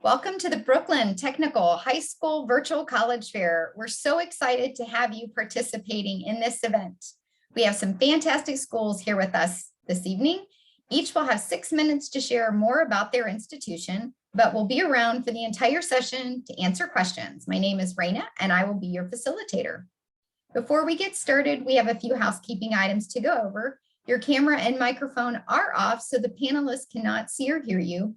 Welcome to the Brooklyn Technical High School Virtual College Fair. We're so excited to have you participating in this event. We have some fantastic schools here with us this evening. Each will have 6 minutes to share more about their institution, but will be around for the entire session to answer questions. My name is Regina, and I will be your facilitator. Before we get started, we have a few housekeeping items to go over. Your camera and microphone are off, so the panelists cannot see or hear you.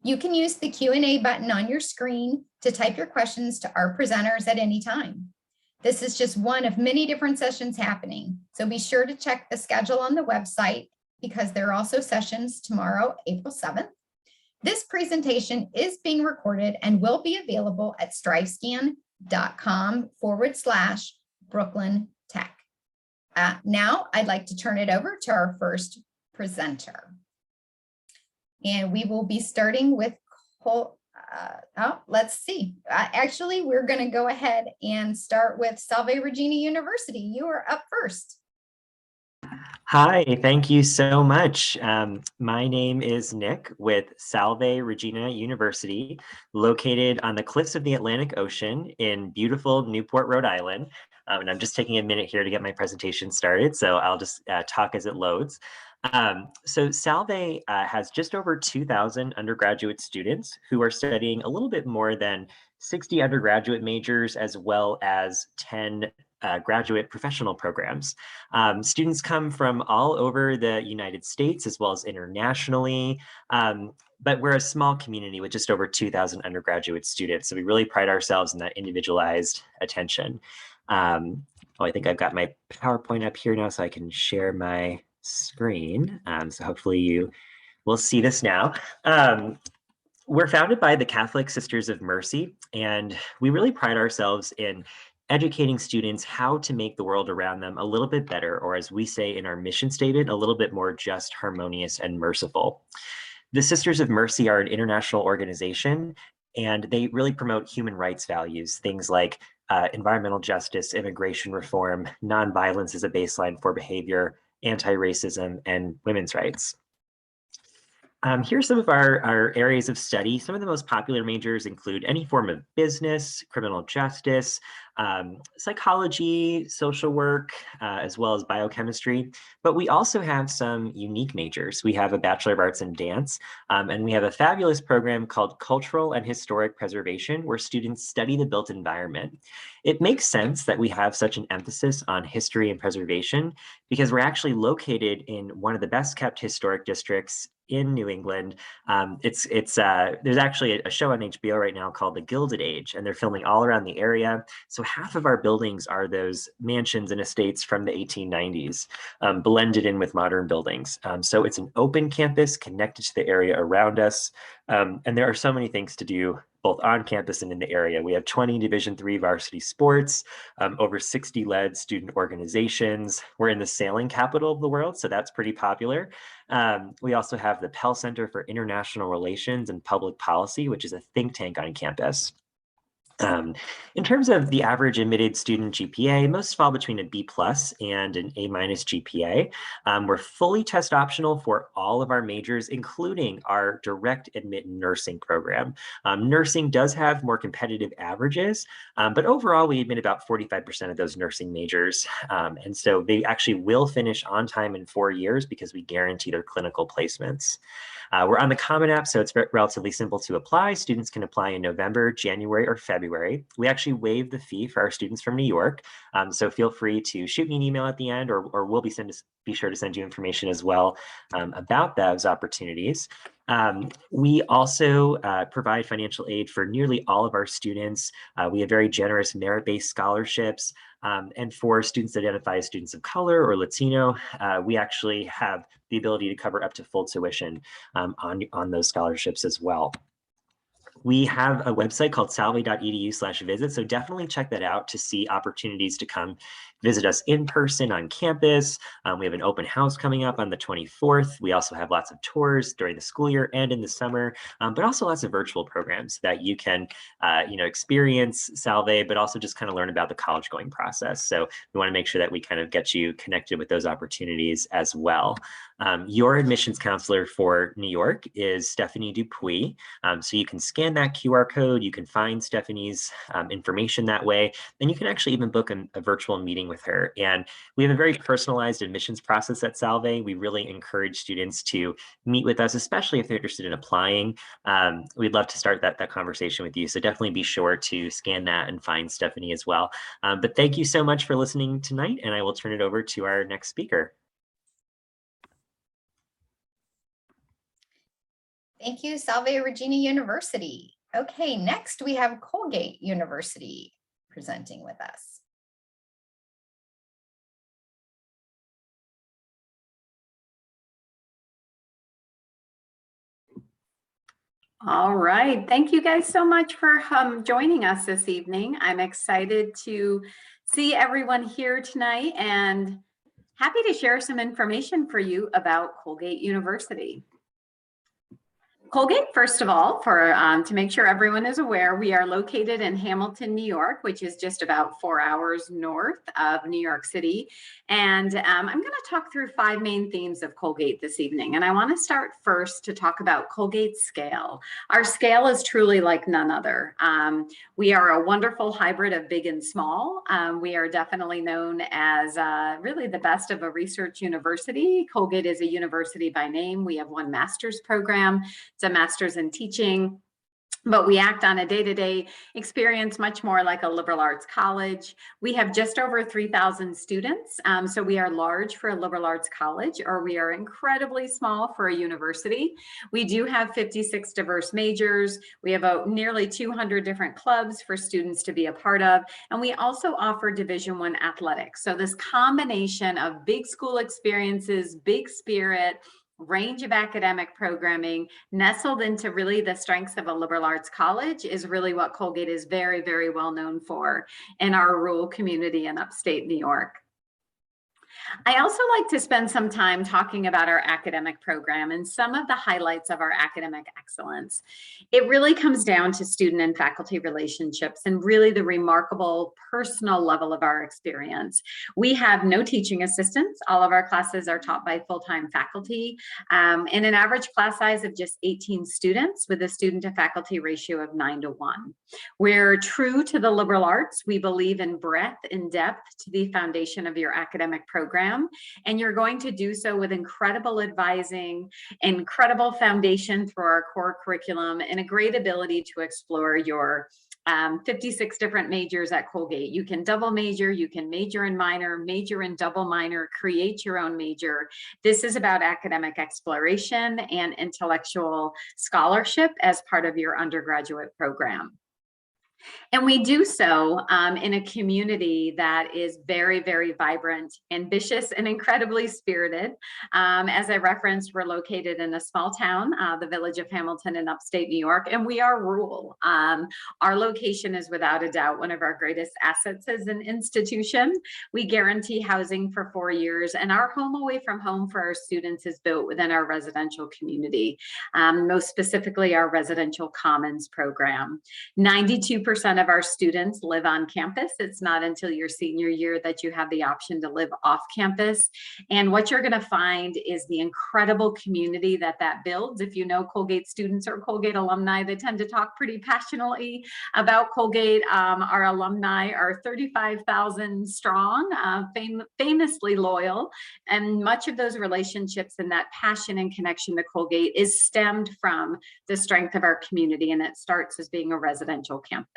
You can use the Q&A button on your screen to type your questions to our presenters at any time. This is just one of many different sessions happening, so be sure to check the schedule on the website because there are also sessions tomorrow, April 7th. This presentation is being recorded and will be available at strivescan.com/Brooklyn Tech. Now I'd like to turn it over to our first presenter. And we will be starting with, let's see. Actually, we're going to go ahead and start with Salve Regina University. You are up first. Hi, thank you so much. My name is Nick with Salve Regina University, located on the cliffs of the Atlantic Ocean in beautiful Newport, Rhode Island. And I'm just taking a minute here to get my presentation started, so I'll just talk as it loads. So Salve has just over 2,000 undergraduate students who are studying a little bit more than 60 undergraduate majors as well as 10 graduate professional programs. Students come from all over the United States as well as internationally, but we're a small community with just over 2,000 undergraduate students. So we really pride ourselves in that individualized attention. I think I've got my PowerPoint up here now so I can share my screen. So hopefully you will see this now. We're founded by the Catholic Sisters of Mercy, and we really pride ourselves in educating students how to make the world around them a little bit better, or as we say in our mission statement, a little bit more just, harmonious, and merciful. The Sisters of Mercy are an international organization, and they really promote human rights values, things like environmental justice, immigration reform, nonviolence as a baseline for behavior, anti-racism, and women's rights. Here's some of our areas of study. Some of the most popular majors include any form of business, criminal justice, psychology, social work, as well as biochemistry. But we also have some unique majors. We have a Bachelor of Arts in Dance, and we have a fabulous program called Cultural and Historic Preservation, where students study the built environment. It makes sense that we have such an emphasis on history and preservation because we're actually located in one of the best kept historic districts in New England. There's actually a show on HBO right now called The Gilded Age, and they're filming all around the area. So half of our buildings are those mansions and estates from the 1890s, blended in with modern buildings. So it's an open campus connected to the area around us. And there are so many things to do both on campus and in the area. We have 20 Division III varsity sports, over 60 led student organizations. We're in the sailing capital of the world, so that's pretty popular. We also have the Pell Center for International Relations and Public Policy, which is a think tank on campus. In terms of the average admitted student GPA, most fall between a B+ and an A- GPA. We're fully test optional for all of our majors, including our direct admit nursing program. Nursing does have more competitive averages, but overall we admit about 45% of those nursing majors. And so they actually will finish on time in 4 years because we guarantee their clinical placements. We're on the Common App, so it's relatively simple to apply. Students can apply in November, January, or February. We actually waive the fee for our students from New York, so feel free to shoot me an email at the end, or we'll be sure to send you information as well about those opportunities. We also provide financial aid for nearly all of our students. We have very generous merit-based scholarships. And for students that identify as students of color or Latino, we actually have the ability to cover up to full tuition on those scholarships as well. We have a website called salve.edu/visit, so definitely check that out to see opportunities to come visit us in person on campus. We have an open house coming up on the 24th. We also have lots of tours during the school year and in the summer, but also lots of virtual programs that you can experience Salve, but also just kind of learn about the college going process. So we want to make sure that we kind of get you connected with those opportunities as well. Your admissions counselor for New York is Stephanie Dupuis. So you can scan that QR code, you can find Stephanie's information that way, and you can actually even book a virtual meeting with her. And we have a very personalized admissions process at Salve. We really encourage students to meet with us, especially if they're interested in applying. We'd love to start that conversation with you. So definitely be sure to scan that and find Stephanie as well. But thank you so much for listening tonight, and I will turn it over to our next speaker. Thank you, Salve Regina University. Okay, next we have Colgate University presenting with us. All right, thank you guys so much for joining us this evening. I'm excited to see everyone here tonight and happy to share some information for you about Colgate University. Colgate, first of all, to make sure everyone is aware, we are located in Hamilton, New York, which is just about 4 hours north of New York City. And I'm going to talk through 5 main themes of Colgate this evening. And I want to start first to talk about Colgate's scale. Our scale is truly like none other. We are a wonderful hybrid of big and small. We are definitely known as really the best of a research university. Colgate is a university by name. We have 1 master's program. It's a master's in teaching, but we act on a day-to-day experience much more like a liberal arts college. We have just over 3,000 students, so we are large for a liberal arts college, or we are incredibly small for a university. We do have 56 diverse majors. We have nearly 200 different clubs for students to be a part of, and we also offer Division I athletics. So this combination of big school experiences, big spirit, range of academic programming nestled into really the strengths of a liberal arts college is really what Colgate is very, very well known for in our rural community in upstate New York. I also like to spend some time talking about our academic program and some of the highlights of our academic excellence. It really comes down to student and faculty relationships and really the remarkable personal level of our experience. We have no teaching assistants. All of our classes are taught by full-time faculty in an average class size of just 18 students with a student to faculty ratio of 9:1. We're true to the liberal arts. We believe in breadth and depth to the foundation of your academic program. And you're going to do so with incredible advising, incredible foundation through our core curriculum, and a great ability to explore your 56 different majors at Colgate. You can double major, you can major and double minor, create your own major. This is about academic exploration and intellectual scholarship as part of your undergraduate program. And we do so in a community that is very, very vibrant, ambitious, and incredibly spirited. As I referenced, we're located in a small town, the village of Hamilton in upstate New York, and we are rural. Our location is without a doubt one of our greatest assets as an institution. We guarantee housing for 4 years, and our home away from home for our students is built within our residential community, most specifically our residential commons program. 92% of our students live on campus. It's not until your senior year that you have the option to live off campus. And what you're going to find is the incredible community that builds. If you know Colgate students or Colgate alumni, they tend to talk pretty passionately about Colgate. Our alumni are 35,000 strong, famously loyal, and much of those relationships and that passion and connection to Colgate is stemmed from the strength of our community, and it starts as being a residential campus.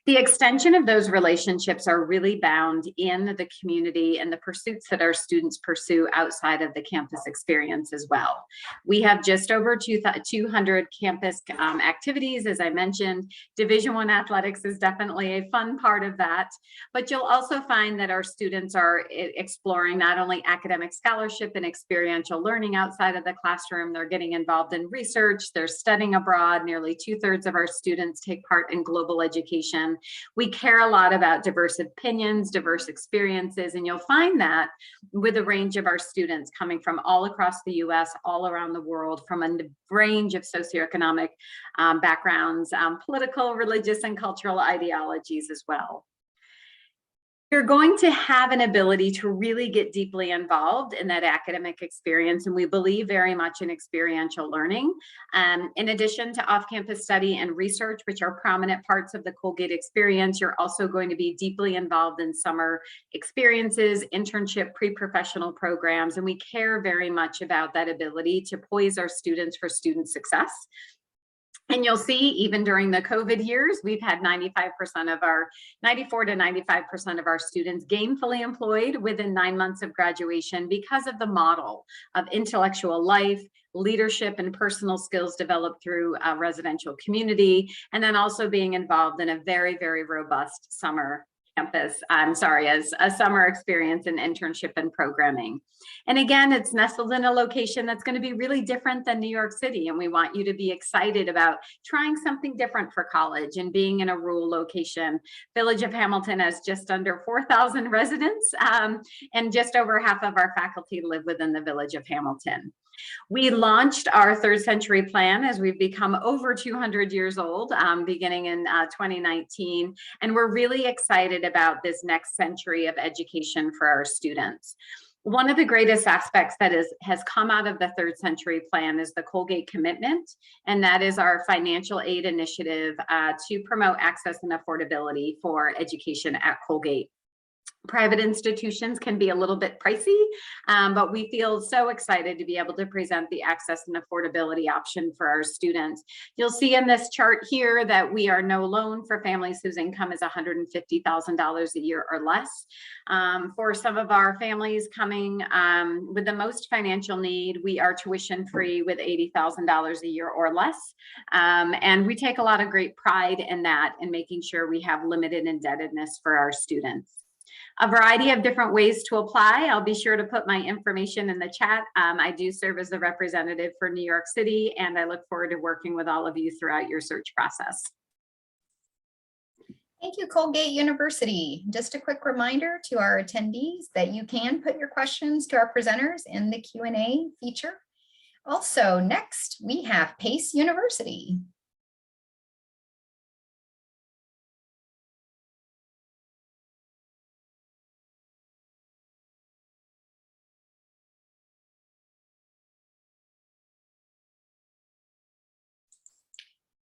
The extension of those relationships are really bound in the community and the pursuits that our students pursue outside of the campus experience as well. We have just over 200 campus activities, as I mentioned. Division I athletics is definitely a fun part of that, but you'll also find that our students are exploring not only academic scholarship and experiential learning outside of the classroom, they're getting involved in research, they're studying abroad. Nearly 2/3 of our students take part in global education education. We care a lot about diverse opinions, diverse experiences, and you'll find that with a range of our students coming from all across the US, all around the world, from a range of socioeconomic backgrounds, political, religious, and cultural ideologies as well. You're going to have an ability to really get deeply involved in that academic experience, and we believe very much in experiential learning. In addition to off-campus study and research, which are prominent parts of the Colgate experience, you're also going to be deeply involved in summer experiences, internship, pre-professional programs, and we care very much about that ability to poise our students for student success. And you'll see, even during the COVID years, we've had 94 to 95% of our students gainfully employed within 9 months of graduation because of the model of intellectual life, leadership, and personal skills developed through a residential community, and then also being involved in a very, very robust summer as a summer experience in internship and programming. And again, it's nestled in a location that's going to be really different than New York City. And we want you to be excited about trying something different for college and being in a rural location. Village of Hamilton has just under 4,000 residents, and just over half of our faculty live within the Village of Hamilton. We launched our third century plan as we've become over 200 years old, beginning in 2019. And we're really excited about this next century of education for our students. One of the greatest aspects that has come out of the third century plan is the Colgate Commitment, and that is our financial aid initiative to promote access and affordability for education at Colgate. Private institutions can be a little bit pricey, but we feel so excited to be able to present the access and affordability option for our students. You'll see in this chart here that we are no loan for families whose income is $150,000 a year or less. For some of our families coming with the most financial need, we are tuition free with $80,000 a year or less. And we take a lot of great pride in that, and making sure we have limited indebtedness for our students. A variety of different ways to apply. I'll be sure to put my information in the chat. I do serve as the representative for New York City, and I look forward to working with all of you throughout your search process. Thank you, Colgate University. Just a quick reminder to our attendees that you can put your questions to our presenters in the Q&A feature. Also, next we have Pace University.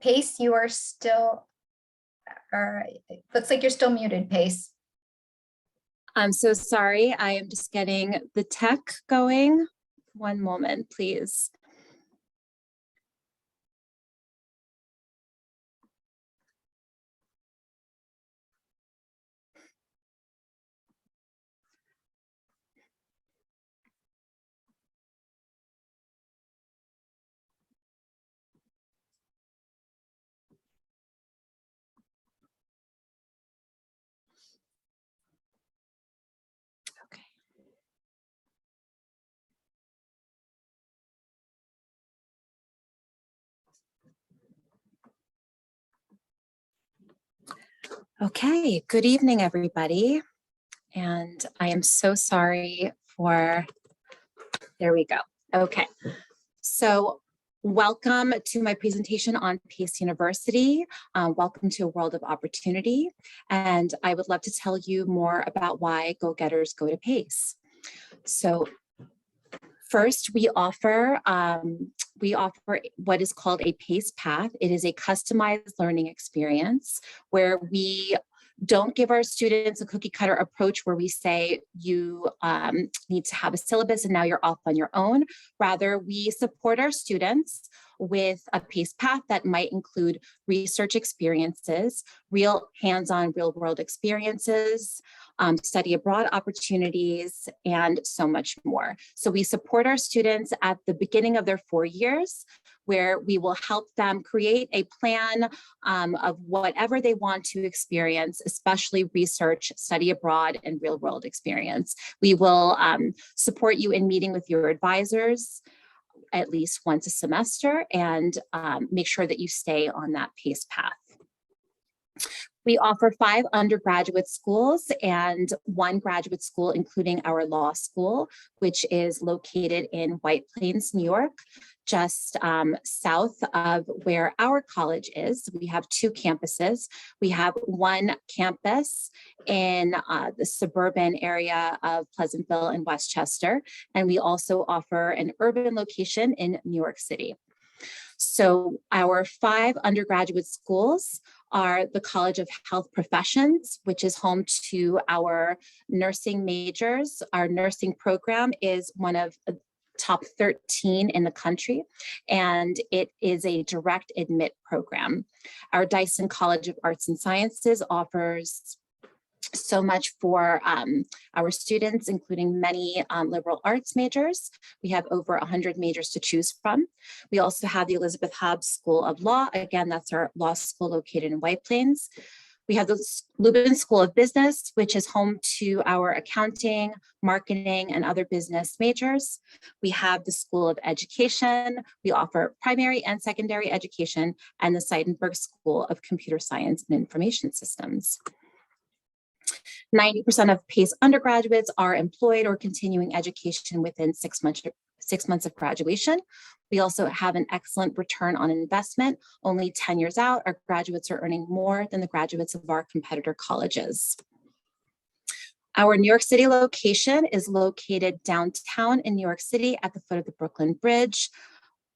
Pace, you are still, looks like you're still muted, Pace. I'm so sorry. I am just getting the tech going. One moment, please. Okay, good evening, everybody. And I am so sorry for, there we go. Okay, so welcome to my presentation on Pace University. Welcome to a world of opportunity. And I would love to tell you more about why go-getters go to Pace. So first, we offer what is called a PACE path. It is a customized learning experience where we don't give our students a cookie cutter approach where we say you need to have a syllabus and now you're off on your own. Rather, we support our students with a PACE path that might include research experiences, real hands-on real-world experiences, study abroad opportunities, and so much more. So we support our students at the beginning of their 4 years, where we will help them create a plan of whatever they want to experience, especially research, study abroad, and real-world experience. We will support you in meeting with your advisors at least once a semester and make sure that you stay on that PACE path. We offer 5 undergraduate schools and 1 graduate school, including our law school, which is located in White Plains, New York, just south of where our college is. We have 2 campuses. We have 1 campus in the suburban area of Pleasantville and Westchester, and we also offer an urban location in New York City. So our 5 undergraduate schools are the College of Health Professions, which is home to our nursing majors. Our nursing program is one of the top 13 in the country, and it is a direct admit program. Our Dyson College of Arts and Sciences offers so much for our students, including many liberal arts majors. We have over 100 majors to choose from. We also have the Elizabeth Hobbs School of Law. Again, that's our law school located in White Plains. We have the Lubin School of Business, which is home to our accounting, marketing, and other business majors. We have the School of Education. We offer primary and secondary education, and the Seidenberg School of Computer Science and Information Systems. 90% of PACE undergraduates are employed or continuing education within 6 months of graduation. We also have an excellent return on investment. Only 10 years out, our graduates are earning more than the graduates of our competitor colleges. Our New York City location is located downtown in New York City at the foot of the Brooklyn Bridge,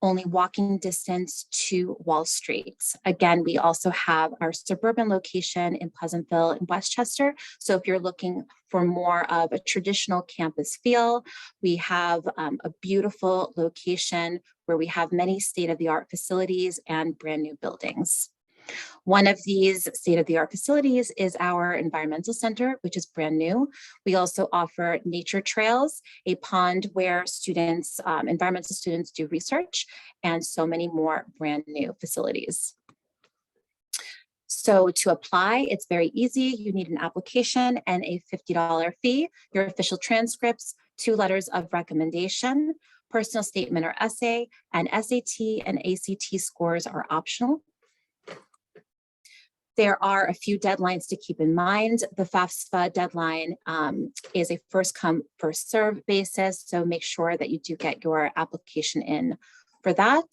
only walking distance to Wall Street. Again, we also have our suburban location in Pleasantville and Westchester. So if you're looking for more of a traditional campus feel, we have a beautiful location where we have many state-of-the-art facilities and brand new buildings. One of these state-of-the-art facilities is our environmental center, which is brand new. We also offer nature trails, a pond where students, environmental students do research, and so many more brand new facilities. So to apply, it's very easy. You need an application and a $50 fee, your official transcripts, 2 letters of recommendation, personal statement or essay, and SAT and ACT scores are optional. There are a few deadlines to keep in mind. The FAFSA deadline is a first come, first serve basis. So make sure that you do get your application in for that.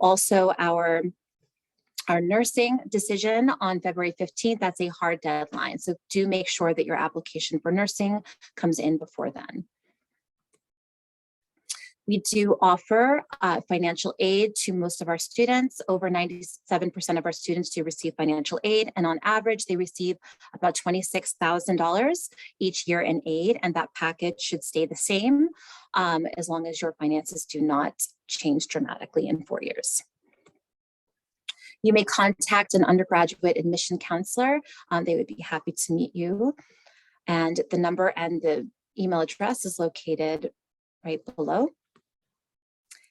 Also our nursing decision on February 15th, that's a hard deadline. So do make sure that your application for nursing comes in before then. We do offer financial aid to most of our students. Over 97% of our students do receive financial aid, and on average, they receive about $26,000 each year in aid, and that package should stay the same as long as your finances do not change dramatically in 4 years. You may contact an undergraduate admission counselor. They would be happy to meet you. And the number and the email address is located right below.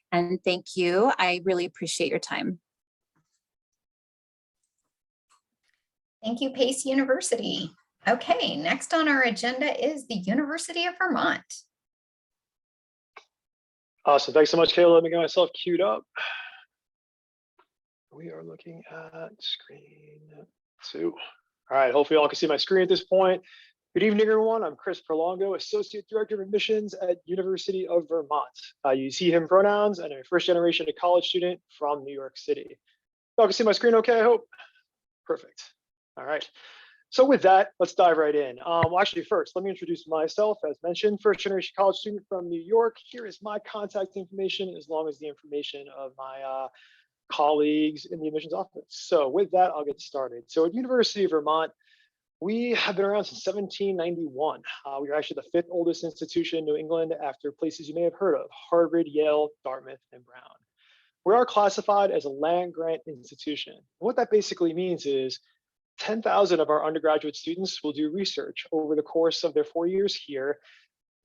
And thank you. I really appreciate your time. Thank you, Pace University. Okay, next on our agenda is the University of Vermont. Awesome. Thanks so much, Kayla. Let me get myself queued up. We are looking at screen 2. All right, hopefully y'all can see my screen at this point. Good evening, everyone. I'm Chris Perlongo, Associate Director of Admissions at University of Vermont. I use he, him pronouns, and I'm a first-generation college student from New York City. Y'all can see my screen okay, I hope? Perfect. All right. So with that, let's dive right in. Well, actually, first, let me introduce myself. As mentioned, first-generation college student from New York. Here is my contact information, as long as the information of my colleagues in the admissions office. So with that, I'll get started. So at University of Vermont, we have been around since 1791. We are actually the 5th oldest institution in New England, after places you may have heard of: Harvard, Yale, Dartmouth, and Brown. We are classified as a land grant institution. And what that basically means is 10,000 of our undergraduate students will do research over the course of their 4 years here,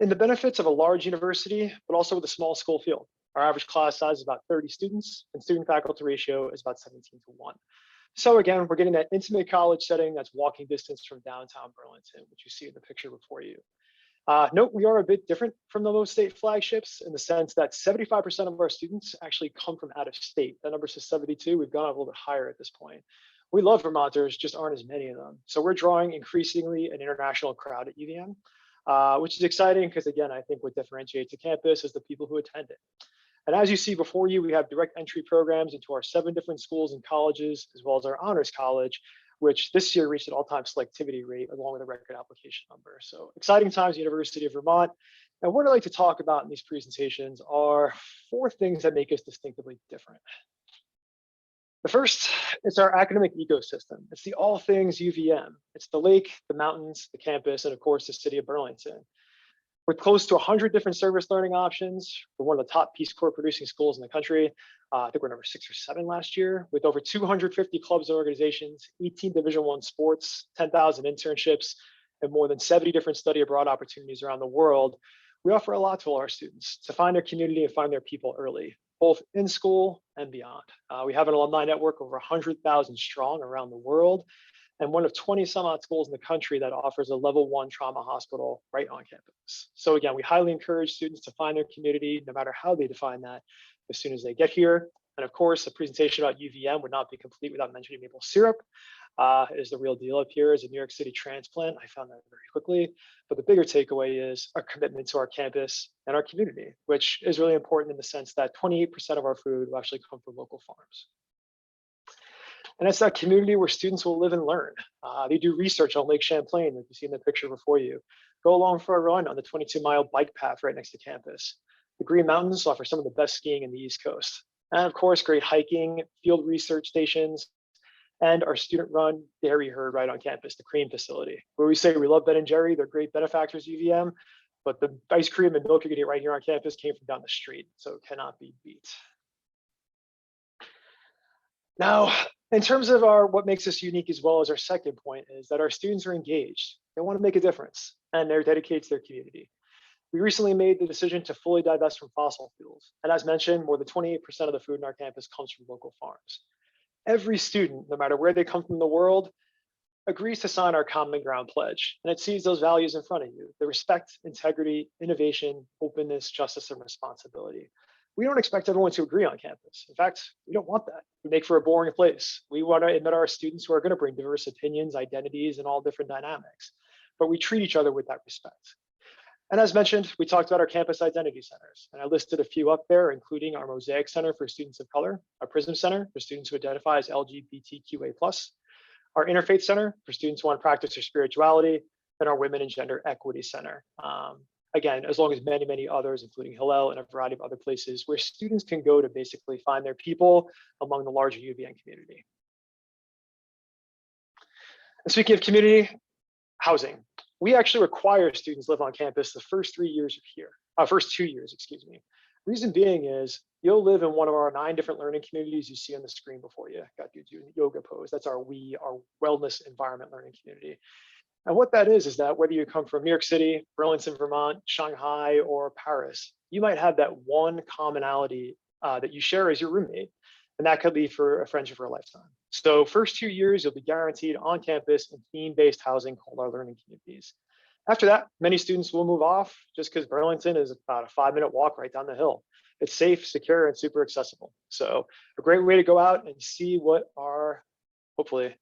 in the benefits of a large university, but also with a small school field. Our average class size is about 30 students, and student faculty ratio is about 17:1. So again, we're getting that intimate college setting that's walking distance from downtown Burlington, which you see in the picture before you. Note, we are a bit different from the most state flagships in the sense that 75% of our students actually come from out of state. That number says 72. We've gone a little bit higher at this point. We love Vermonters, just aren't as many of them. So we're drawing increasingly an international crowd at UVM, which is exciting because, again, I think what differentiates the campus is the people who attend it. And as you see before you, we have direct entry programs into our 7 different schools and colleges, as well as our honors college, which this year reached an all-time selectivity rate along with a record application number. So exciting times at University of Vermont. And what I'd like to talk about in these presentations are 4 things that make us distinctively different. The first is our academic ecosystem. It's the all things UVM. It's the lake, the mountains, the campus, and of course, the city of Burlington. We're close to 100 different service learning options. We're one of the top Peace Corps producing schools in the country. I think we're number 6 or 7 last year, with over 250 clubs and organizations, 18 Division I sports, 10,000 internships, and more than 70 different study abroad opportunities around the world. We offer a lot to all our students to find their community and find their people early, both in school and beyond. We have an alumni network over 100,000 strong around the world, and one of 20 some odd schools in the country that offers a level 1 trauma hospital right on campus. So again, we highly encourage students to find their community, no matter how they define that, as soon as they get here. And of course, a presentation about UVM would not be complete without mentioning maple syrup. It is the real deal up here as a New York City transplant. I found that very quickly. But the bigger takeaway is our commitment to our campus and our community, which is really important in the sense that 28% of our food will actually come from local farms. And it's that community where students will live and learn. They do research on Lake Champlain, like you see in the picture before you. Go along for a run on the 22-mile bike path right next to campus. The Green Mountains offer some of the best skiing in the East Coast. And of course, great hiking, field research stations, and our student-run dairy herd right on campus, the cream facility, where we say we love Ben and Jerry, they're great benefactors of UVM, but the ice cream and milk you're getting right here on campus came from down the street, so it cannot be beat. Now, in terms of what makes us unique as well as our second point is that our students are engaged. They want to make a difference, and they're dedicated to their community. We recently made the decision to fully divest from fossil fuels. And as mentioned, more than 28% of the food in our campus comes from local farms. Every student, no matter where they come from in the world, agrees to sign our Common Ground Pledge. And it sees those values in front of you: the respect, integrity, innovation, openness, justice, and responsibility. We don't expect everyone to agree on campus. In fact, we don't want that. We make for a boring place. We want to admit our students who are going to bring diverse opinions, identities, and all different dynamics. But we treat each other with that respect. And as mentioned, we talked about our campus identity centers, and I listed a few up there, including our Mosaic Center for students of color, our Prism Center for students who identify as LGBTQA+, our Interfaith Center for students who want to practice their spirituality, and our Women and Gender Equity Center. Again, as long as many, many others, including Hillel and a variety of other places where students can go to basically find their people among the larger UVM community. And speaking of community, housing. We actually require students live on campus the first 3 years of here, first 2 years, excuse me. Reason being is you'll live in one of our 9 different learning communities you see on the screen before you. Got you doing yoga pose. That's our wellness environment learning community. And what that is that whether you come from New York City, Burlington, Vermont, Shanghai, or Paris, you might have that one commonality that you share as your roommate. And that could be for a friendship for a lifetime. So first 2 years, you'll be guaranteed on campus and theme-based housing called our learning communities. After that, many students will move off just because Burlington is about a 5-minute walk right down the hill. It's safe, secure, and super accessible. So a great way to go out and see what our, hopefully,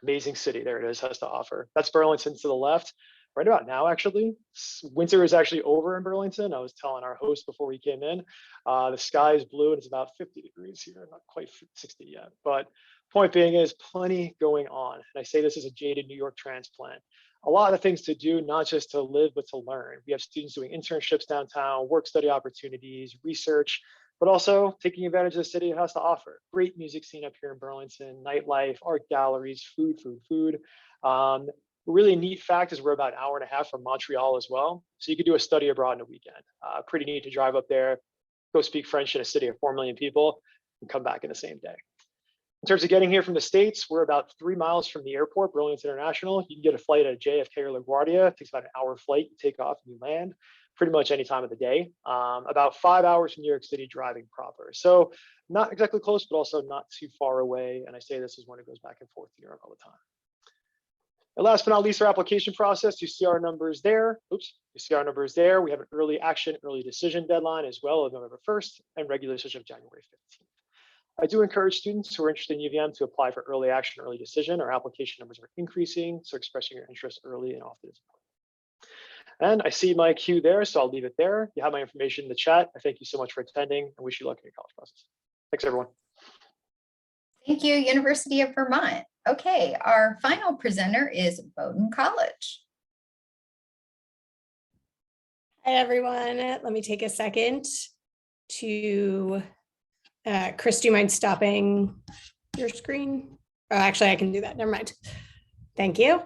amazing city, there it is, has to offer. That's Burlington to the left. Right about now, actually, winter is actually over in Burlington. I was telling our host before we came in, the sky is blue and it's about 50 degrees here, not quite 60 yet. But point being is plenty going on. And I say this as a jaded New York transplant. A lot of things to do, not just to live, but to learn. We have students doing internships downtown, work study opportunities, research, but also taking advantage of the city it has to offer. Great music scene up here in Burlington, nightlife, art galleries, food. Really neat fact is we're about an hour and a half from Montreal as well. So you could do a study abroad in a weekend. Pretty neat to drive up there, go speak French in a city of 4 million people and come back in the same day. In terms of getting here from the States, we're about 3 miles from the airport, Burlington International. You can get a flight at JFK or LaGuardia. It takes about an hour flight. You take off and you land pretty much any time of the day. About 5 hours from New York City driving proper. So not exactly close, but also not too far away. And I say this is when it goes back and forth to New York all the time. And last but not least, our application process. You see our numbers there. You see our numbers there. We have an early action, early decision deadline as well of November 1st and regular decision of January 15th. I do encourage students who are interested in UVM to apply for early action, early decision. Our application numbers are increasing, so expressing your interest early and often is important. And I see my cue there, so I'll leave it there. You have my information in the chat. I thank you so much for attending and wish you luck in your college process. Thanks, everyone. Thank you, University of Vermont. Okay, our final presenter is Bowdoin College. Hi, everyone. Let me take a second to, Chris, do you mind stopping your screen? Oh, actually, I can do that. Never mind. Thank you.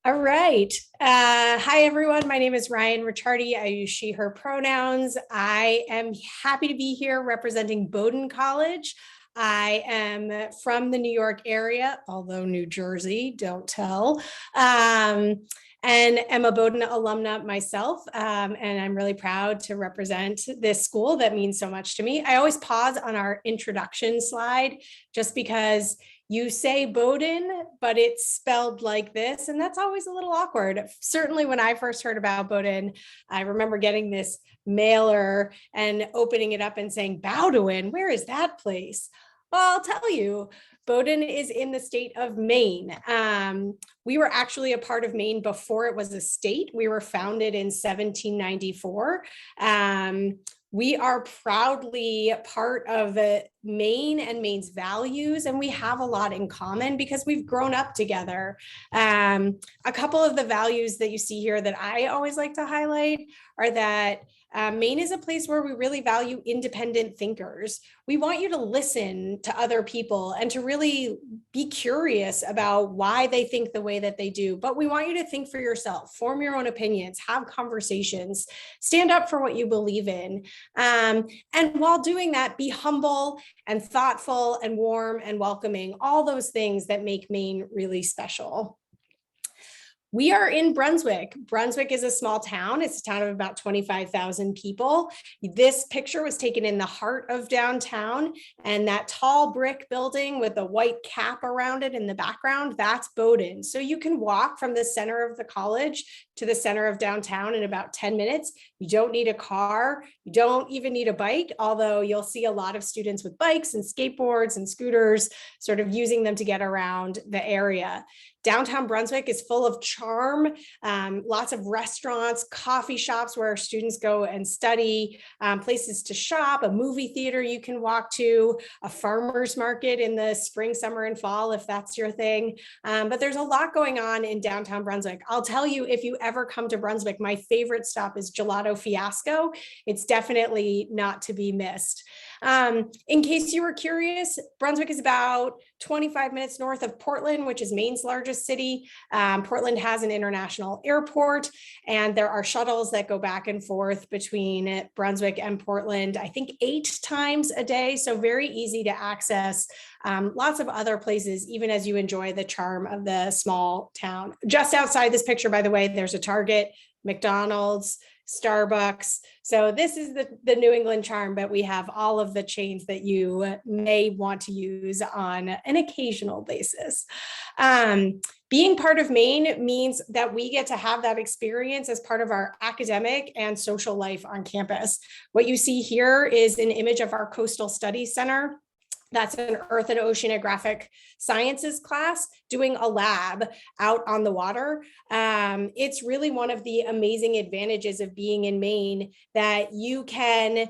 All right. Hi, everyone. My name is Ryan Ricciardi. I use she, her pronouns. I am happy to be here representing Bowdoin College. I am from the New York area, although New Jersey, don't tell, and am a Bowdoin alumna myself. And I'm really proud to represent this school that means so much to me. I always pause on our introduction slide just because you say Bowdoin, but it's spelled like this, and that's always a little awkward. Certainly when I first heard about Bowdoin, I remember getting this mailer and opening it up and saying, Bowdoin, where is that place? Well, I'll tell you, Bowdoin is in the state of Maine. We were actually a part of Maine before it was a state. We were founded in 1794. We are proudly part of Maine and Maine's values, and we have a lot in common because we've grown up together. A couple of the values that you see here that I always like to highlight are that Maine is a place where we really value independent thinkers. We want you to listen to other people and to really be curious about why they think the way that they do. But we want you to think for yourself, form your own opinions, have conversations, stand up for what you believe in. And while doing that, be humble and thoughtful and warm and welcoming, all those things that make Maine really special. We are in Brunswick. Brunswick is a small town. It's a town of about 25,000 people. This picture was taken in the heart of downtown, and that tall brick building with a white cap around it in the background, that's Bowdoin. So you can walk from the center of the college to the center of downtown in about 10 minutes. You don't need a car. You don't even need a bike, although you'll see a lot of students with bikes and skateboards and scooters, sort of using them to get around the area. Downtown Brunswick is full of charm, lots of restaurants, coffee shops where students go and study, places to shop, a movie theater you can walk to, a farmer's market in the spring, summer, and fall, if that's your thing. But there's a lot going on in downtown Brunswick. I'll tell you, if you ever come to Brunswick, my favorite stop is Gelato Fiasco. It's definitely not to be missed. In case you were curious, Brunswick is about 25 minutes north of Portland, which is Maine's largest city. Portland has an international airport, and there are shuttles that go back and forth between Brunswick and Portland, I think 8 times a day, so very easy to access. Lots of other places, even as you enjoy the charm of the small town. Just outside this picture, by the way, there's a Target, McDonald's, Starbucks. So this is the New England charm, but we have all of the chains that you may want to use on an occasional basis. Being part of Maine means that we get to have that experience as part of our academic and social life on campus. What you see here is an image of our Coastal Studies Center. That's an Earth and Oceanographic Sciences class doing a lab out on the water. It's really one of the amazing advantages of being in Maine that you can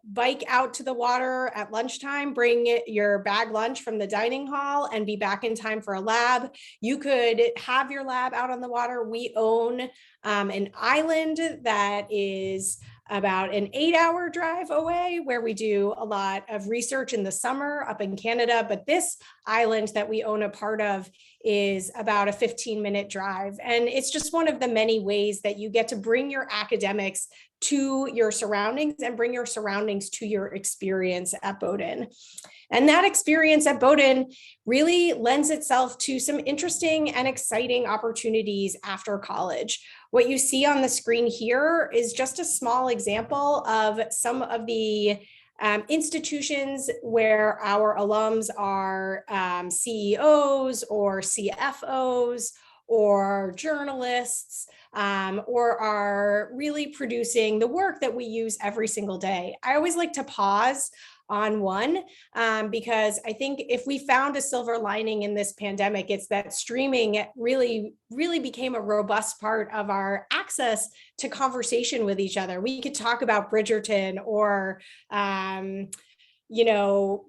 bike out to the water at lunchtime, bring your bag lunch from the dining hall and be back in time for a lab. You could have your lab out on the water. We own an island that is about an 8-hour drive away where we do a lot of research in the summer up in Canada. But this island that we own a part of is about a 15-minute drive. And it's just one of the many ways that you get to bring your academics to your surroundings and bring your surroundings to your experience at Bowdoin. And that experience at Bowdoin really lends itself to some interesting and exciting opportunities after college. What you see on the screen here is just a small example of some of the institutions where our alums are CEOs or CFOs or journalists, or are really producing the work that we use every single day. I always like to pause on one, because I think if we found a silver lining in this pandemic, it's that streaming really became a robust part of our access to conversation with each other. We could talk about Bridgerton or, you know,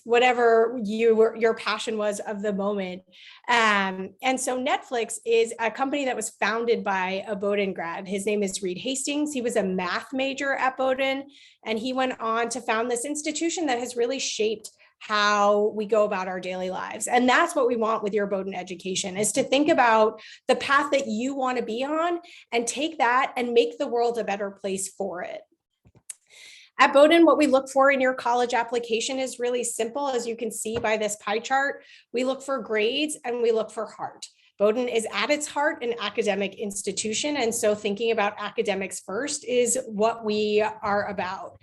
whatever your passion was of the moment. And so Netflix is a company that was founded by a Bowdoin grad. His name is Reed Hastings. He was a math major at Bowdoin, and he went on to found this institution that has really shaped how we go about our daily lives. And that's what we want with your Bowdoin education, is to think about the path that you want to be on and take that and make the world a better place for it. At Bowdoin, what we look for in your college application is really simple. As you can see by this pie chart, we look for grades and we look for heart. Bowdoin is at its heart an academic institution, and so thinking about academics first is what we are about.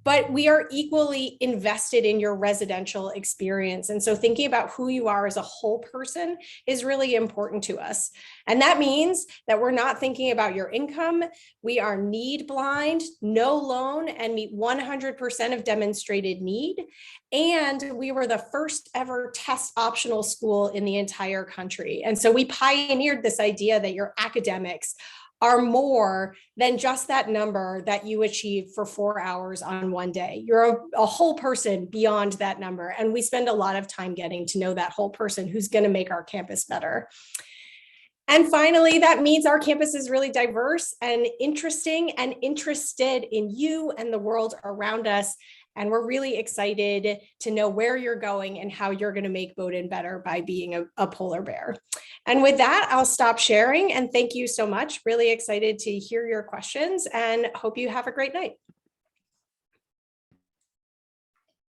But we are equally invested in your residential experience, and so thinking about who you are as a whole person is really important to us. And that means that we're not thinking about your income. We are need blind, no loan, and meet 100% of demonstrated need. And we were the first ever test optional school in the entire country. And so we pioneered this idea that your academics are more than just that number that you achieve for 4 hours on one day. You're a whole person beyond that number. And we spend a lot of time getting to know that whole person who's going to make our campus better. And finally, that means our campus is really diverse and interesting and interested in you and the world around us. And we're really excited to know where you're going and how you're going to make Bowdoin better by being a polar bear. And with that, I'll stop sharing. And thank you so much. Really excited to hear your questions and hope you have a great night.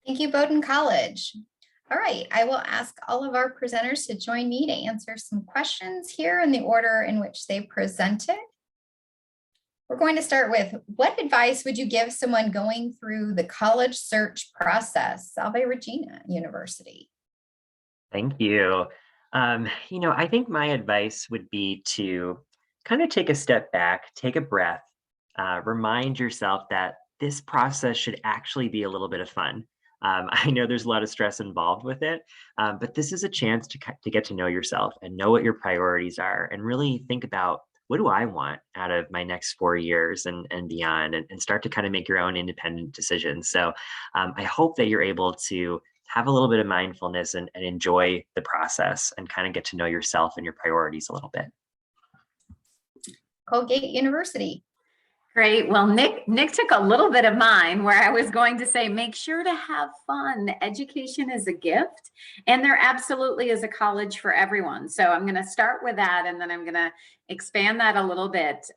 Thank you, Bowdoin College. All right, I will ask all of our presenters to join me to answer some questions here in the order in which they presented. We're going to start with, what advice would you give someone going through the college search process? Salve, Regina University. Thank you. I think my advice would be to kind of take a step back, take a breath, remind yourself that this process should actually be a little bit of fun. I know there's a lot of stress involved with it, but this is a chance to get to know yourself and know what your priorities are and really think about, what do I want out of my next 4 years and beyond, and start to kind of make your own independent decisions. So I hope that you're able to have a little bit of mindfulness and enjoy the process and kind of get to know yourself and your priorities a little bit. Colgate University. Great. Well, Nick took a little bit of mine, where I was going to say, make sure to have fun. Education is a gift, and there absolutely is a college for everyone. So I'm going to start with that, and then I'm going to expand that a little bit.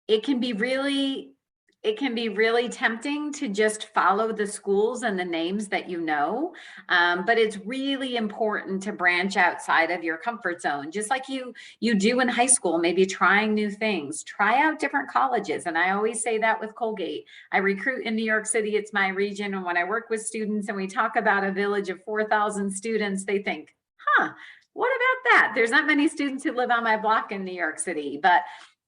It can be really tempting to just follow the schools and the names that you know, but it's really important to branch outside of your comfort zone, just like you do in high school, maybe trying new things, try out different colleges. And I always say that with Colgate. I recruit in New York City, it's my region. And when I work with students and we talk about a village of 4,000 students, they think, what about that? There's not many students who live on my block in New York City, but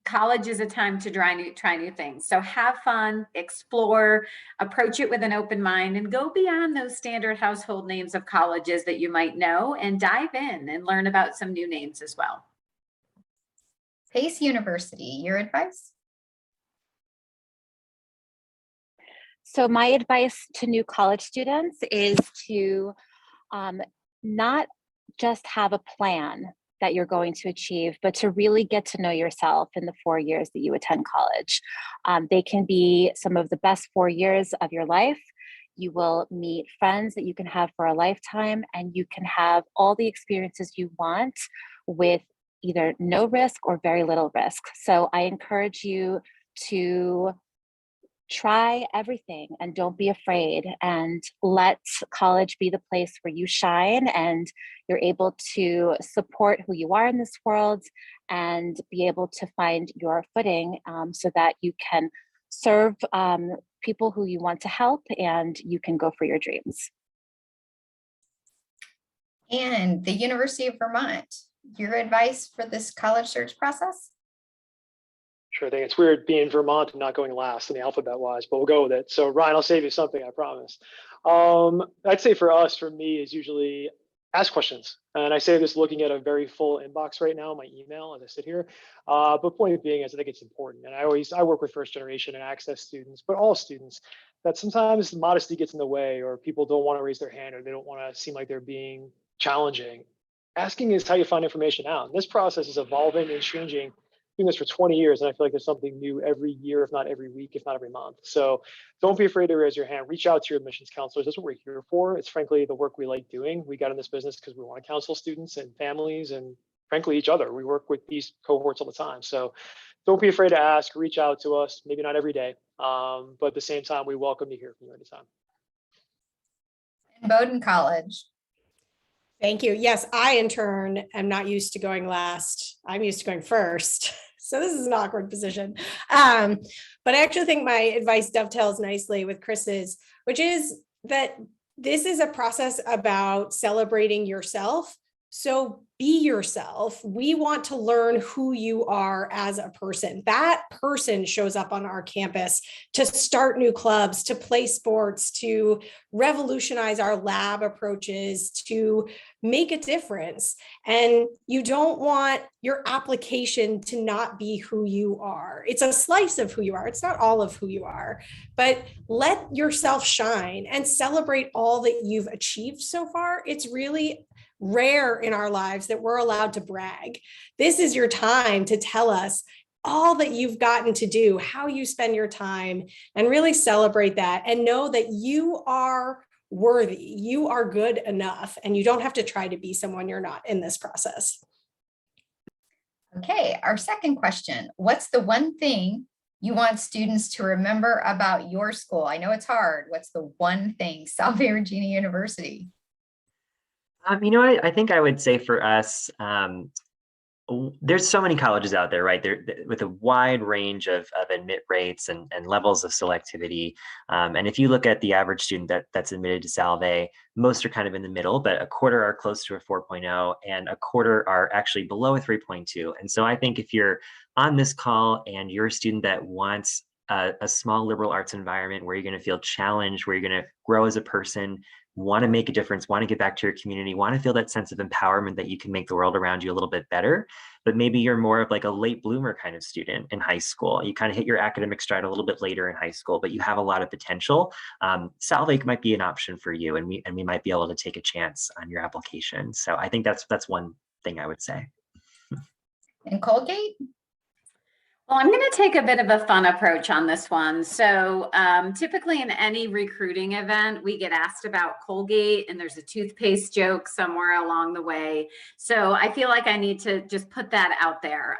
college is a time to try new things. So have fun, explore, approach it with an open mind, and go beyond those standard household names of colleges that you might know, and dive in and learn about some new names as well. Pace University, your advice? So my advice to new college students is to not just have a plan that you're going to achieve, but to really get to know yourself in the 4 years that you attend college. They can be some of the best 4 years of your life. You will meet friends that you can have for a lifetime, and you can have all the experiences you want with either no risk or very little risk. So I encourage you to try everything and don't be afraid, and let college be the place where you shine and you're able to support who you are in this world and be able to find your footing, so that you can serve people who you want to help and you can go for your dreams. And the University of Vermont. your advice for this college search process? Sure thing. It's weird being Vermont and not going last in the alphabet wise, but we'll go with it. So Ryan, I'll save you something, I promise. I'd say for me is usually ask questions. And I say this looking at a very full inbox right now, my email as I sit here. But point being is I think it's important. And I work with first generation and access students, but all students, that sometimes modesty gets in the way or people don't want to raise their hand or they don't want to seem like they're being challenging. Asking is how you find information out. And this process is evolving and changing. Doing this for 20 years, and I feel like there's something new every year, if not every week, if not every month. So don't be afraid to raise your hand. Reach out to your admissions counselors. That's what we're here for. It's frankly the work we like doing. We got in this business because we want to counsel students and families and frankly each other. We work with these cohorts all the time. So don't be afraid to ask, reach out to us, maybe not every day, but at the same time, we welcome to hear from you anytime. And Bowdoin College. Thank you. Yes, I in turn am not used to going last. I'm used to going first. So this is an awkward position. But I actually think my advice dovetails nicely with Chris's, which is that this is a process about celebrating yourself. So be yourself. We want to learn who you are as a person. That person shows up on our campus to start new clubs, to play sports, to revolutionize our lab approaches, to make a difference. And you don't want your application to not be who you are. It's a slice of who you are. It's not all of who you are, but let yourself shine and celebrate all that you've achieved so far. It's really rare in our lives that we're allowed to brag. This is your time to tell us all that you've gotten to do, how you spend your time, and really celebrate that and know that you are worthy, you are good enough, and you don't have to try to be someone you're not in this process. Okay, our second question. What's the one thing you want students to remember about your school? I know it's hard. What's the one thing? Salve Regina University. I think I would say for us, there's so many colleges out there, right? There with a wide range of admit rates and levels of selectivity. And if you look at the average student that's admitted to Salve, most are kind of in the middle, but a quarter are close to a 4.0 and a quarter are actually below a 3.2. And so I think if you're on this call and you're a student that wants a small liberal arts environment where you're going to feel challenged, where you're going to grow as a person, want to make a difference, want to get back to your community, want to feel that sense of empowerment that you can make the world around you a little bit better, but maybe you're more of like a late bloomer kind of student in high school. You kind of hit your academic stride a little bit later in high school, but you have a lot of potential. Salve might be an option for you, and we might be able to take a chance on your application. So I think that's one thing I would say. And Colgate? Well, I'm going to take a bit of a fun approach on this one. So typically in any recruiting event, we get asked about Colgate and there's a toothpaste joke somewhere along the way. So I feel like I need to just put that out there.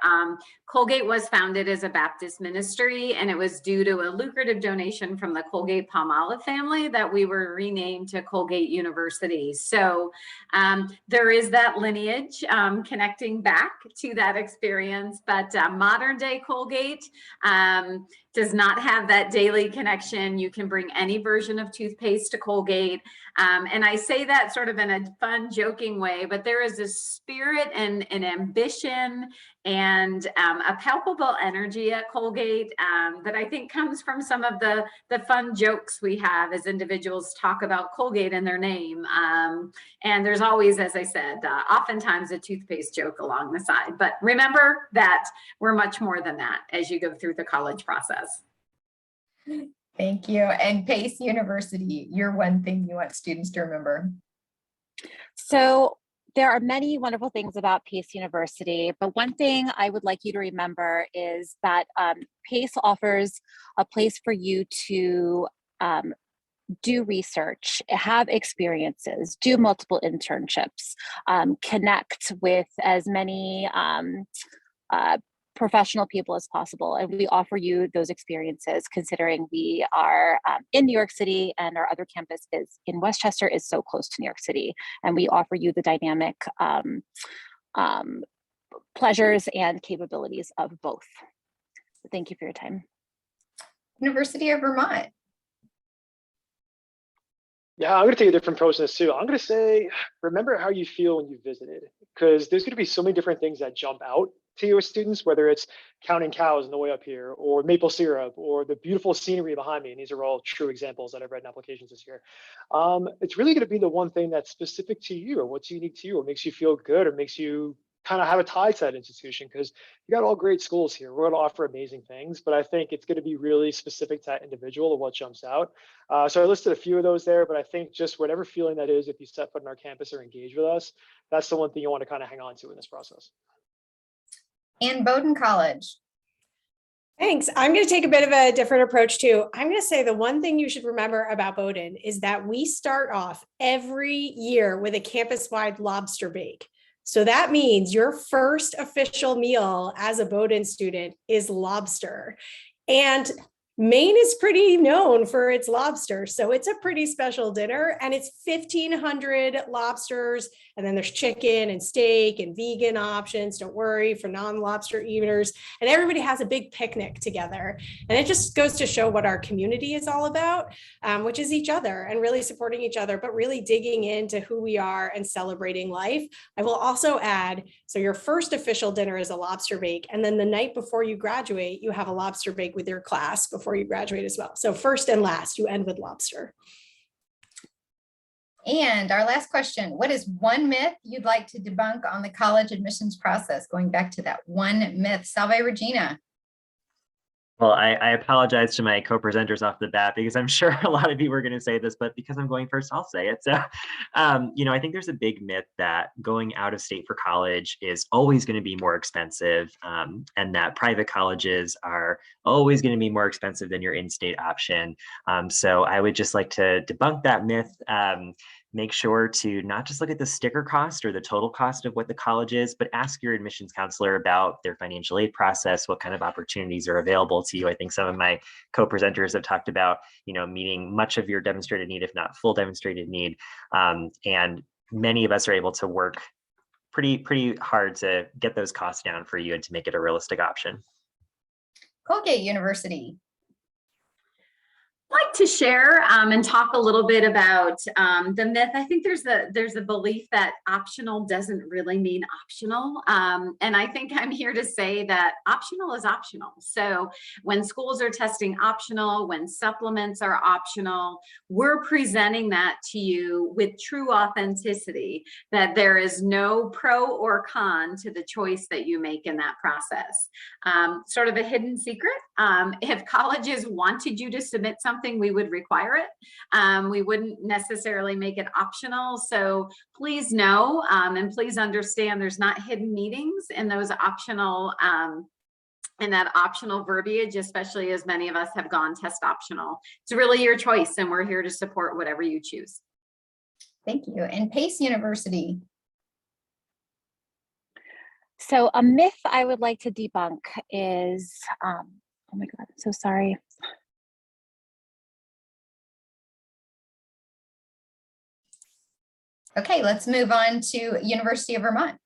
Colgate was founded as a Baptist ministry, and it was due to a lucrative donation from the Colgate Palmolive family that we were renamed to Colgate University. So there is that lineage connecting back to that experience, but modern day Colgate does not have that daily connection. You can bring any version of toothpaste to Colgate. And I say that sort of in a fun, joking way, but there is a spirit and an ambition and a palpable energy at Colgate that I think comes from some of the fun jokes we have as individuals talk about Colgate in their name. And there's always, as I said, oftentimes a toothpaste joke along the side. But remember that we're much more than that as you go through the college process. Thank you. And Pace University, your one thing you want students to remember? So there are many wonderful things about Pace University, but one thing I would like you to remember is that Pace offers a place for you to do research, have experiences, do multiple internships, connect with as many professional people as possible. And we offer you those experiences considering we are in New York City and our other campus is in Westchester is so close to New York City. And we offer you the dynamic pleasures and capabilities of both. So thank you for your time. University of Vermont. Yeah, I'm going to take a different approach to this too. I'm going to say, remember how you feel when you visited, because there's going to be so many different things that jump out to your students, whether it's counting cows on the way up here, or maple syrup, or the beautiful scenery behind me. And these are all true examples that I've read in applications this year. It's really going to be the one thing that's specific to you, or what's unique to you, or makes you feel good, or makes you kind of have a tie to that institution, because you got all great schools here. We're going to offer amazing things, but I think it's going to be really specific to that individual of what jumps out. So I listed a few of those there, but I think just whatever feeling that is, if you step foot on our campus or engage with us, that's the one thing you want to kind of hang on to in this process. And Bowdoin College. Thanks. I'm going to take a bit of a different approach too. I'm going to say the one thing you should remember about Bowdoin is that we start off every year with a campus-wide lobster bake. So that means your first official meal as a Bowdoin student is lobster. And Maine is pretty known for its lobster. So it's a pretty special dinner, and it's 1,500 lobsters. And then there's chicken and steak and vegan options. Don't worry, for non-lobster eaters. And everybody has a big picnic together. And it just goes to show what our community is all about, which is each other and really supporting each other, but really digging into who we are and celebrating life. I will also add, so your first official dinner is a lobster bake. And then the night before you graduate, you have a lobster bake with your class before you graduate as well. So first and last, you end with lobster. And our last question, what is one myth you'd like to debunk on the college admissions process? Going back to that one myth, Salve, Regina. Well, I apologize to my co-presenters off the bat, because I'm sure a lot of you are going to say this, but because I'm going first, I'll say it. So, I think there's a big myth that going out of state for college is always going to be more expensive, and that private colleges are always going to be more expensive than your in-state option. So I would just like to debunk that myth. Make sure to not just look at the sticker cost or the total cost of what the college is, but ask your admissions counselor about their financial aid process, what kind of opportunities are available to you. I think some of my co-presenters have talked about, meeting much of your demonstrated need, if not full demonstrated need. And many of us are able to work pretty hard to get those costs down for you and to make it a realistic option. Colgate University. Like to share and talk a little bit about the myth. I think there's a belief that optional doesn't really mean optional. And I think I'm here to say that optional is optional. So when schools are testing optional, when supplements are optional, we're presenting that to you with true authenticity, that there is no pro or con to the choice that you make in that process. Sort of a hidden secret. If colleges wanted you to submit something, we would require it. We wouldn't necessarily make it optional. So please know, and please understand, there's not hidden meetings in those optional, in that optional verbiage, especially as many of us have gone test optional. It's really your choice, and we're here to support whatever you choose. Thank you. And Pace University. So a myth I would like to debunk is, oh my God, I'm so sorry. Okay, let's move on to University of Vermont.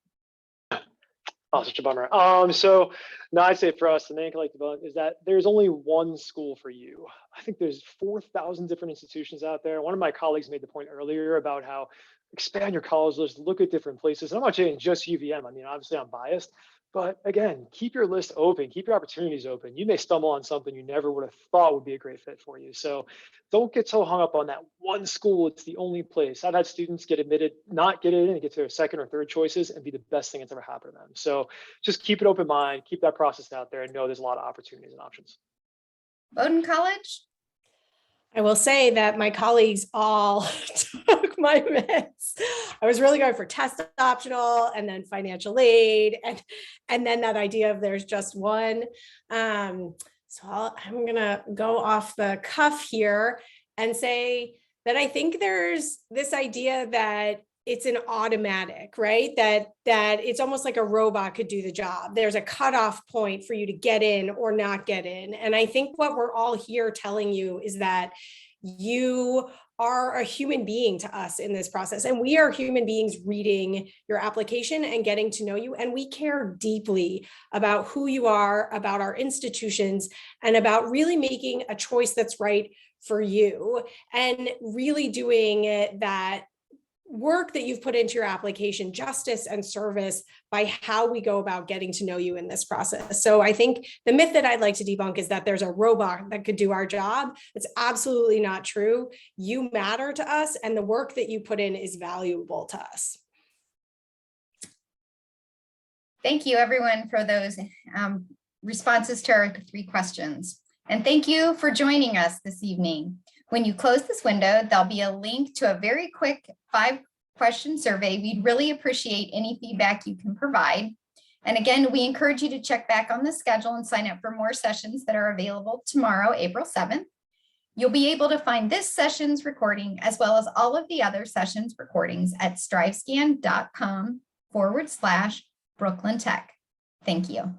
Oh, such a bummer. So no, I'd say for us, the main collective is that there's only one school for you. I think there's 4,000 different institutions out there. One of my colleagues made the point earlier about how expand your college list, look at different places. And I'm not saying just UVM. I mean, obviously I'm biased, but again, keep your list open, keep your opportunities open. You may stumble on something you never would have thought would be a great fit for you. So don't get so hung up on that one school. It's the only place. I've had students get admitted, not get in and get to their second or third choices and be the best thing that's ever happened to them. So just keep an open mind, keep that process out there, and know there's a lot of opportunities and options. Bowdoin College. I will say that my colleagues all took my myths. I was really going for test optional and then financial aid and then that idea of there's just one. I'm going to go off the cuff here and say that I think there's this idea that it's an automatic, right? That it's almost like a robot could do the job. There's a cutoff point for you to get in or not get in. And I think what we're all here telling you is that you are a human being to us in this process. And we are human beings reading your application and getting to know you. And we care deeply about who you are, about our institutions, and about really making a choice that's right for you, and really doing that work that you've put into your application justice and service by how we go about getting to know you in this process. So I think the myth that I'd like to debunk is that there's a robot that could do our job. It's absolutely not true. You matter to us, and the work that you put in is valuable to us. Thank you, everyone, for those responses to our 3 questions. And thank you for joining us this evening. When you close this window, there'll be a link to a very quick 5-question survey. We'd really appreciate any feedback you can provide. And again, we encourage you to check back on the schedule and sign up for more sessions that are available tomorrow, April 7th. You'll be able to find this session's recording as well as all of the other sessions recordings at strivescan.com/Brooklyn Tech. Thank you.